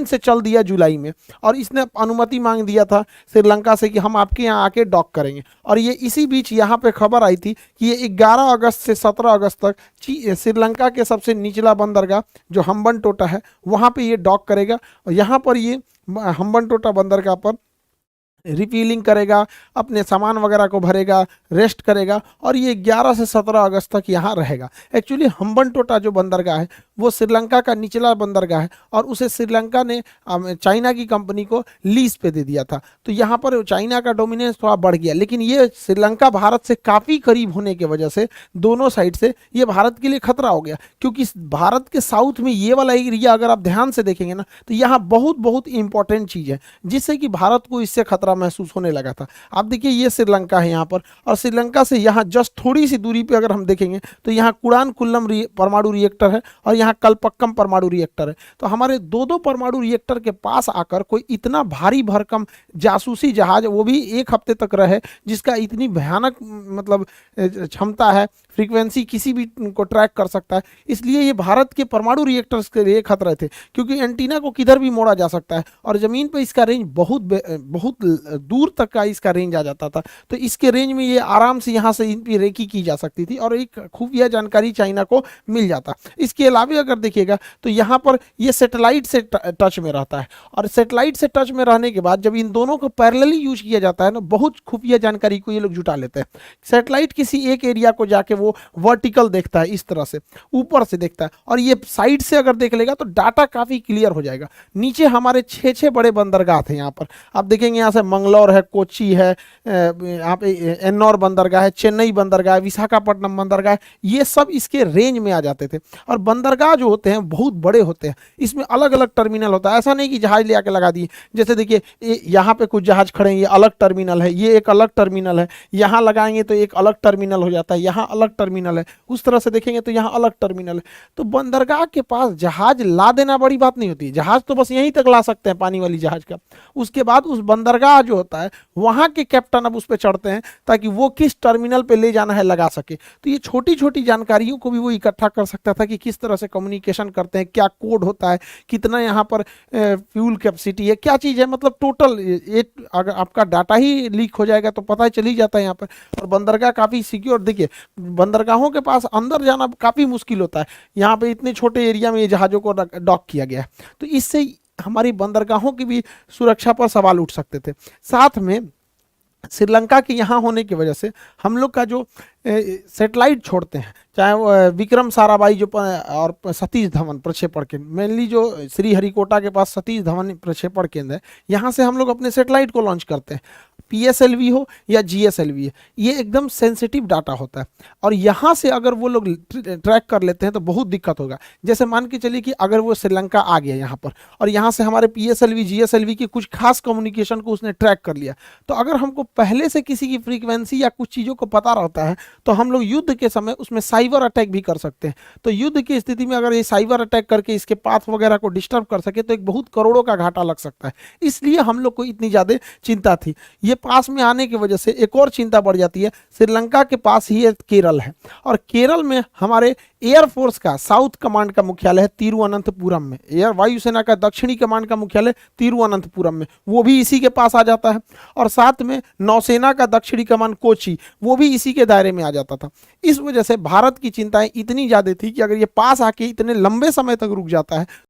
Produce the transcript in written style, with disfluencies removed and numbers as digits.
से चल दिया जुलाई में, और इसने अनुमति मांग दिया था श्रीलंका से कि हम आपके यहाँ आके डॉक करेंगे। और ये इसी बीच यहाँ पे खबर आई थी कि ये 11 अगस्त से 17 अगस्त तक श्रीलंका के सबसे निचला बंदरगाह जो हम्बनटोटा है वहाँ पे ये डॉक करेगा। और यहाँ पर ये हम्बनटोटा बंदरगाह पर रिफिलिंग करेगा, अपने सामान वगैरह को भरेगा, रेस्ट करेगा, और ये 11 से 17 अगस्त तक यहाँ रहेगा। एक्चुअली हम्बनटोटा जो बंदरगाह है वो श्रीलंका का निचला बंदरगाह है, और उसे श्रीलंका ने चाइना की कंपनी को लीज पे दे दिया था। तो यहाँ पर चाइना का डोमिनेंस थोड़ा बढ़ गया, लेकिन ये श्रीलंका भारत से काफ़ी करीब होने की वजह से दोनों साइड से ये भारत के लिए खतरा हो गया, क्योंकि भारत के साउथ में ये वाला एरिया अगर आप ध्यान से देखेंगे ना तो यहाँ बहुत बहुत इंपॉर्टेंट चीज़ है जिससे कि भारत को इससे खतरा महसूस होने लगा था। आप देखिए ये श्रीलंका है यहाँ पर, और श्रीलंका से यहाँ जस्ट थोड़ी सी दूरी पे अगर हम देखेंगे तो यहाँ कुडानकुल्लम परमाणु रिएक्टर है और यहाँ कलपक्कम परमाणु रिएक्टर है। तो हमारे दो दो परमाणु रिएक्टर के पास आकर कोई इतना भारी भरकम जासूसी जहाज, वो भी 1 हफ्ते तक रहे, जिसका इतनी भयानक मतलब क्षमता है, फ्रीक्वेंसी किसी भी को ट्रैक कर सकता है, इसलिए ये भारत के परमाणु रिएक्टर्स के लिए खतरे थे, क्योंकि एंटीना को किधर भी मोड़ा जा सकता है और ज़मीन पर इसका रेंज बहुत दूर तक का इसका रेंज आ जाता था। तो इसके रेंज में ये आराम से यहाँ से इन पर रेकी की जा सकती थी और एक खुफिया जानकारी चाइना को मिल जाता। इसके अलावा अगर देखिएगा तो यहाँ पर ये सैटेलाइट से टच में रहता है, और सैटेलाइट से टच में रहने के बाद जब इन दोनों को पैरेलली यूज किया जाता है ना, बहुत खुफिया जानकारी को ये लोग जुटा लेते हैं। सैटेलाइट किसी एक एरिया को जाके वो वर्टिकल देखता है, इस तरह से ऊपर से देखता है, और ये साइड से अगर देख लेगा तो डाटा काफ़ी क्लियर हो जाएगा। नीचे हमारे 6 बड़े बंदरगाह थे यहाँ पर, आप देखेंगे यहाँ से मंगलौर है, कोच्चि है, यहाँ पे एन्नौर बंदरगाह है, चेन्नई बंदरगाह है, विशाखापट्टनम बंदरगाह है, ये सब इसके रेंज में आ जाते थे। और बंदरगाह जो होते हैं बहुत बड़े होते हैं, इसमें अलग अलग टर्मिनल होता है, ऐसा नहीं कि जहाज ले आके लगा दिए। जैसे देखिए यहाँ पे कुछ जहाज खड़े हैं, ये अलग टर्मिनल है, ये एक अलग टर्मिनल है, यहाँ लगाएंगे तो एक अलग टर्मिनल हो जाता है, यहाँ अलग टर्मिनल है, उस तरह से देखेंगे तो यहाँ अलग टर्मिनल है। तो बंदरगाह के पास जहाज ला देना बड़ी बात नहीं होती, जहाज तो बस यहीं तक ला सकते हैं पानी वाली जहाज का। उसके बाद उस बंदरगाह जो होता है वहाँ के कैप्टन अब उस पर चढ़ते हैं ताकि वो किस टर्मिनल पे ले जाना है लगा सके। तो ये छोटी छोटी जानकारियों को भी वो इकट्ठा कर सकता था कि किस तरह से कम्युनिकेशन करते हैं, क्या कोड होता है, कितना यहाँ पर फ्यूल कैपेसिटी है, क्या चीज़ है, मतलब टोटल अगर आपका डाटा ही लीक हो जाएगा तो पता चल ही जाता है यहाँ पर। और बंदरगाह काफ़ी सिक्योर, देखिए बंदरगाहों के पास अंदर जाना काफ़ी मुश्किल होता है, यहाँ पे इतने छोटे एरिया में ये जहाज़ों को डॉक किया गया है। तो इससे हमारी बंदरगाहों की भी सुरक्षा पर सवाल उठ सकते थे। साथ में श्रीलंका के यहाँ होने की वजह से हम लोग का जो सैटेलाइट छोड़ते हैं, चाहे वो विक्रम साराभाई जो और सतीश धवन प्रक्षेपण केंद्र, मेनली जो श्रीहरिकोटा के पास सतीश धवन प्रक्षेपण केंद्र है, यहाँ से हम लोग अपने सैटेलाइट को लॉन्च करते हैं। PSLV हो या GSLV है, ये एकदम सेंसिटिव डाटा होता है, और यहाँ से अगर वो लोग ट्रैक कर लेते हैं तो बहुत दिक्कत होगा। जैसे मान के चलिए कि अगर वो श्रीलंका आ गया यहाँ पर और यहाँ से हमारे PSLV GSLV की कुछ खास कम्युनिकेशन को उसने ट्रैक कर लिया, तो अगर हमको पहले से किसी की फ्रीक्वेंसी या कुछ चीज़ों को पता रहता है तो हम लोग युद्ध के समय उसमें साइबर अटैक भी कर सकते हैं। तो युद्ध की स्थिति में अगर ये साइबर अटैक करके इसके पाथ वगैरह को डिस्टर्ब कर सके तो एक बहुत करोड़ों का घाटा लग सकता है। इसलिए हम लोग को इतनी ज़्यादा चिंता थी। ये पास में आने की वजह से एक और चिंता बढ़ जाती है। श्रीलंका के पास ही केरल है, और केरल में हमारे एयरफोर्स का साउथ कमांड का मुख्यालय है तिरुवनंतपुरम में, एयर वायुसेना का दक्षिणी कमांड का मुख्यालय तिरुवनंतपुरम में, वो भी इसी के पास आ जाता है। और साथ में नौसेना का दक्षिणी कमांड कोची, वो भी इसी के दायरे में आ जाता था। इस वजह से भारत की चिंताएं इतनी ज़्यादा थी कि अगर ये पास आके इतने लंबे समय तक रुक जाता है